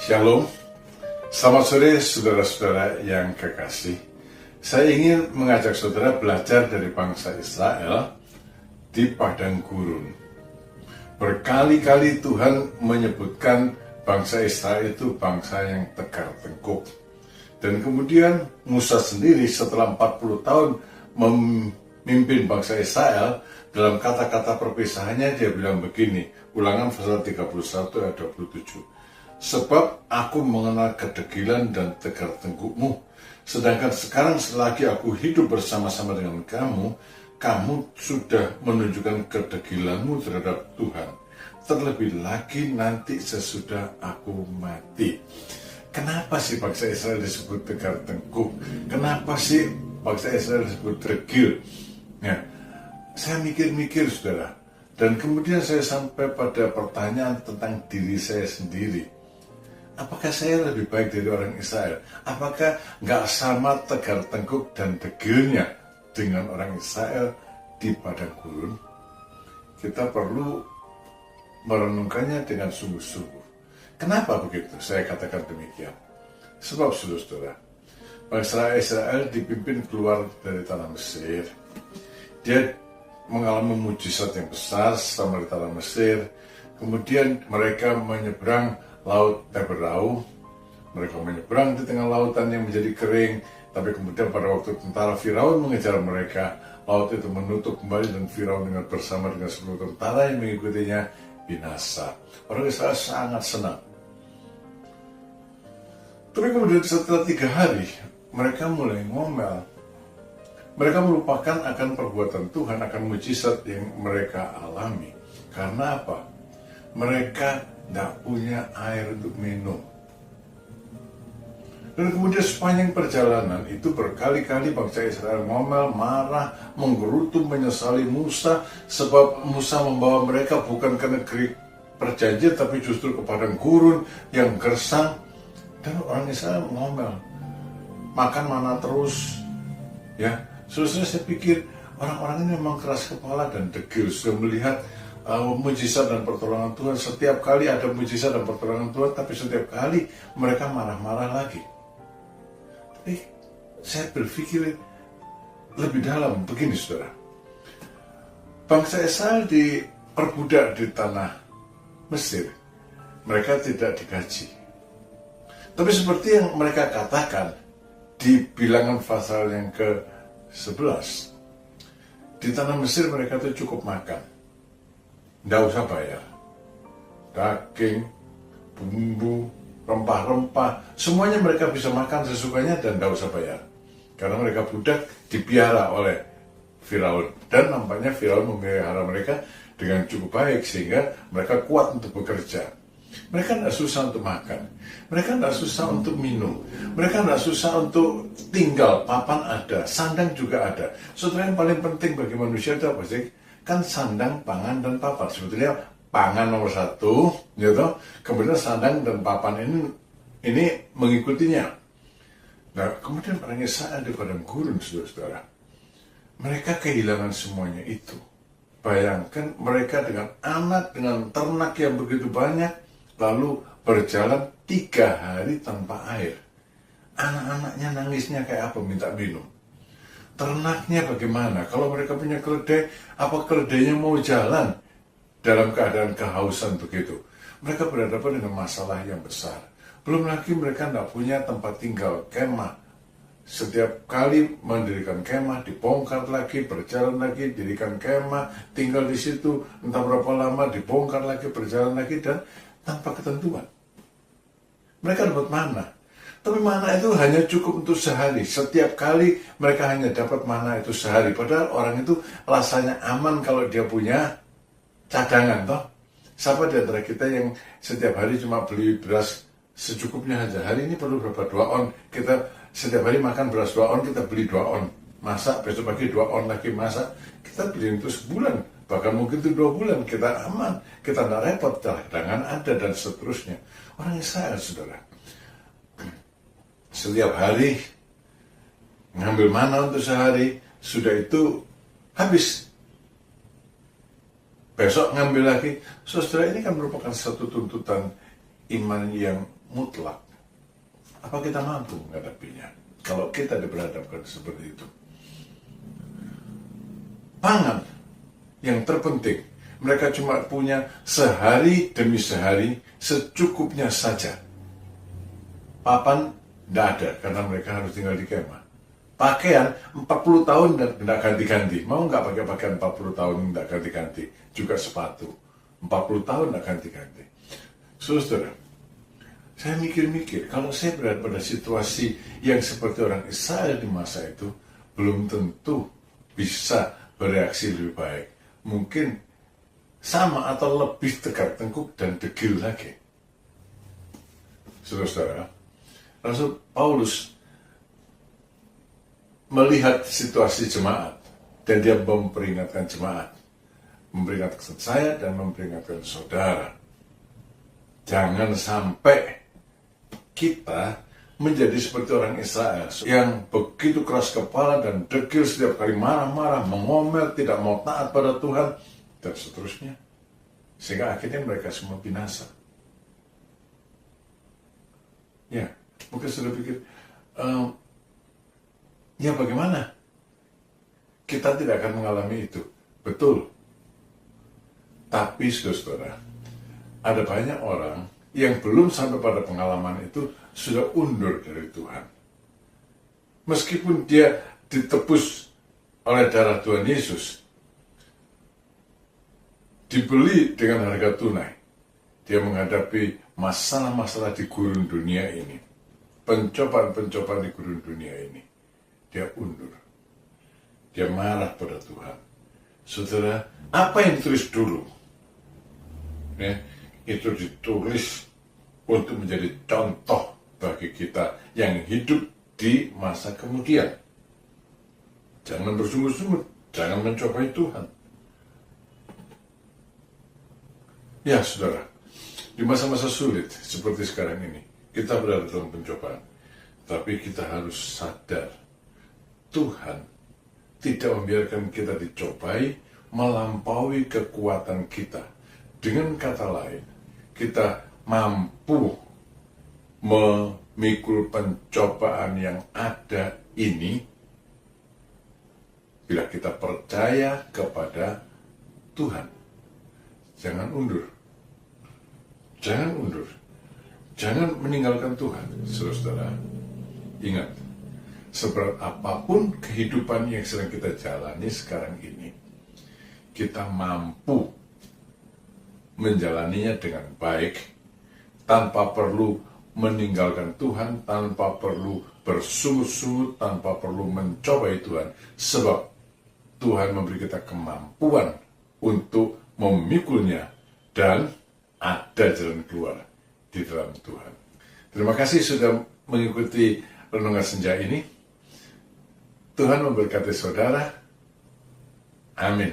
Shalom, selamat sore saudara-saudara yang kekasih. Saya ingin mengajak saudara belajar dari bangsa Israel di padang gurun. Berkali-kali Tuhan menyebutkan bangsa Israel itu bangsa yang tegar tengkuk. Dan kemudian Musa sendiri setelah 40 tahun memimpin bangsa Israel, dalam kata-kata perpisahannya dia bilang begini, Ulangan pasal 31 ayat 27. Sebab aku mengenal kedegilan dan tegar tengkukmu, sedangkan sekarang selagi aku hidup bersama-sama dengan kamu, kamu sudah menunjukkan kedegilanmu terhadap Tuhan. Terlebih lagi nanti sesudah aku mati. Kenapa sih bangsa Israel disebut tegar tengkuk? Kenapa sih bangsa Israel disebut degil? Ya, saya mikir-mikir saudara, dan kemudian saya sampai pada pertanyaan tentang diri saya sendiri. Apakah saya lebih baik dari orang Israel? Apakah nggak sama tegar tengkuk dan degilnya dengan orang Israel di padang gurun? Kita perlu merenungkannya dengan sungguh-sungguh. Kenapa begitu? Saya katakan demikian. Sebab saudara, bangsa Israel dipimpin keluar dari tanah Mesir. Dia mengalami mujizat yang besar selama di tanah Mesir. Kemudian mereka menyeberang Laut Teberau. Mereka menyeberang di tengah lautan yang menjadi kering. Tapi kemudian pada waktu tentara Firaun mengejar mereka, laut itu menutup kembali dan Firaun bersama dengan seluruh tentara yang mengikutinya binasa. Orang Israel sangat senang. Tapi kemudian setelah 3 hari, mereka mulai ngomel. Mereka melupakan akan perbuatan Tuhan, akan mujizat yang mereka alami. Karena apa? Mereka tidak punya air untuk minum. Dan kemudian sepanjang perjalanan itu berkali-kali bangsa Israel ngomel, marah, menggerutu, menyesali Musa, sebab Musa membawa mereka bukan ke negeri perjanjian tapi justru ke padang gurun yang gersang. Dan orang Israel ngomel, makan mana terus, ya. Seharusnya saya pikir orang-orang ini memang keras kepala dan degil, sudah melihat mujizat dan pertolongan Tuhan. Setiap kali ada mujizat dan pertolongan Tuhan, tapi setiap kali mereka marah-marah lagi. Tapi saya berpikir lebih dalam begini saudara. Bangsa Israel diperbudak di tanah Mesir. Mereka tidak digaji. Tapi seperti yang mereka katakan di bilangan pasal yang ke-11, di tanah Mesir mereka itu cukup makan, tidak usah bayar. Daging, bumbu, rempah-rempah, semuanya mereka bisa makan sesukanya dan tidak usah bayar. Karena mereka budak dipiara oleh Firaun. Dan nampaknya Firaun memelihara mereka dengan cukup baik sehingga mereka kuat untuk bekerja. Mereka tidak susah untuk makan, mereka tidak susah untuk minum, mereka tidak susah untuk tinggal, papan ada, sandang juga ada. Saudara, yang paling penting bagi manusia itu apa sih? Kan sandang, pangan, dan papan. Sebetulnya pangan nomor 1, gitu. Kemudian sandang dan papan ini mengikutinya. Nah, kemudian orang Israel di padang gurun, saudara-saudara, mereka kehilangan semuanya itu. Bayangkan mereka dengan anak, dengan ternak yang begitu banyak, lalu berjalan 3 hari tanpa air. Anak-anaknya nangisnya kayak apa, minta minum. Ternaknya bagaimana? Kalau mereka punya keledai, apa keledainya mau jalan dalam keadaan kehausan begitu? Mereka berhadapan dengan masalah yang besar. Belum lagi mereka tidak punya tempat tinggal, kemah. Setiap kali mendirikan kemah, dibongkar lagi, berjalan lagi, dirikan kemah, tinggal di situ, entah berapa lama, dibongkar lagi, berjalan lagi, dan tanpa ketentuan. Mereka dapat mana? Tapi mana itu hanya cukup untuk sehari. Setiap kali mereka hanya dapat mana itu sehari. Padahal orang itu rasanya aman kalau dia punya cadangan, toh. Siapa di antara kita yang setiap hari cuma beli beras secukupnya aja? Hari ini perlu berapa? 2 on. Kita setiap hari makan beras 2 on, kita beli 2 on. Masak, besok pagi 2 on lagi masak. Kita beli itu sebulan. Bahkan mungkin itu 2 bulan. Kita aman. Kita tidak repot. Cadangan ada dan seterusnya. Orang Israel, saudara, setiap hari ngambil mana untuk sehari, sudah itu habis. Besok ngambil lagi. Saudara, ini kan merupakan satu tuntutan iman yang mutlak. Apa kita mampu menghadapinya kalau kita diperhadapkan seperti itu? Pangan yang terpenting, mereka cuma punya sehari demi sehari secukupnya saja. Papan tidak ada karena mereka harus tinggal di kemah. Pakaian 40 tahun dan tidak ganti-ganti. Mau nggak pakai pakaian 40 tahun tidak ganti-ganti? Juga sepatu 40 tahun tidak ganti-ganti. Saudara, saya mikir-mikir, kalau saya berada pada situasi yang seperti orang Israel di masa itu, belum tentu bisa bereaksi lebih baik. Mungkin sama atau lebih tegak tengkuk dan degil lagi. Saudara, Rasul Paulus melihat situasi jemaat dan dia memperingatkan jemaat, memperingatkan saya dan memperingatkan saudara, jangan sampai kita menjadi seperti orang Israel yang begitu keras kepala dan degil setiap kali marah-marah, mengomel, tidak mau taat pada Tuhan dan seterusnya, sehingga akhirnya mereka semua binasa. Ya, mungkin sudah pikir, ya bagaimana? Kita tidak akan mengalami itu. Betul. Tapi saudara, ada banyak orang yang belum sampai pada pengalaman itu sudah undur dari Tuhan. Meskipun dia ditebus oleh darah Tuhan Yesus, dibeli dengan harga tunai, dia menghadapi masalah-masalah di gurun dunia ini, pencobaan-pencobaan di gurun dunia ini, dia undur. Dia marah pada Tuhan. Saudara, apa yang ditulis dulu? Ya, itu ditulis untuk menjadi contoh bagi kita yang hidup di masa kemudian. Jangan bersungut-sungut, jangan mencobai Tuhan. Ya, saudara, di masa-masa sulit seperti sekarang ini, kita berada dalam pencobaan. Tapi kita harus sadar, Tuhan tidak membiarkan kita dicobai melampaui kekuatan kita. Dengan kata lain, kita mampu memikul pencobaan yang ada ini bila kita percaya kepada Tuhan. Jangan undur. Jangan undur. Jangan meninggalkan Tuhan, saudara. Ingat, seberat apapun kehidupan yang sedang kita jalani sekarang ini, kita mampu menjalaninya dengan baik, tanpa perlu meninggalkan Tuhan, tanpa perlu bersungut-sungut, tanpa perlu mencobai Tuhan, sebab Tuhan memberi kita kemampuan untuk memikulnya dan ada jalan keluar di dalam Tuhan. Terima kasih sudah mengikuti renungan senja ini. Tuhan memberkati saudara. Amin.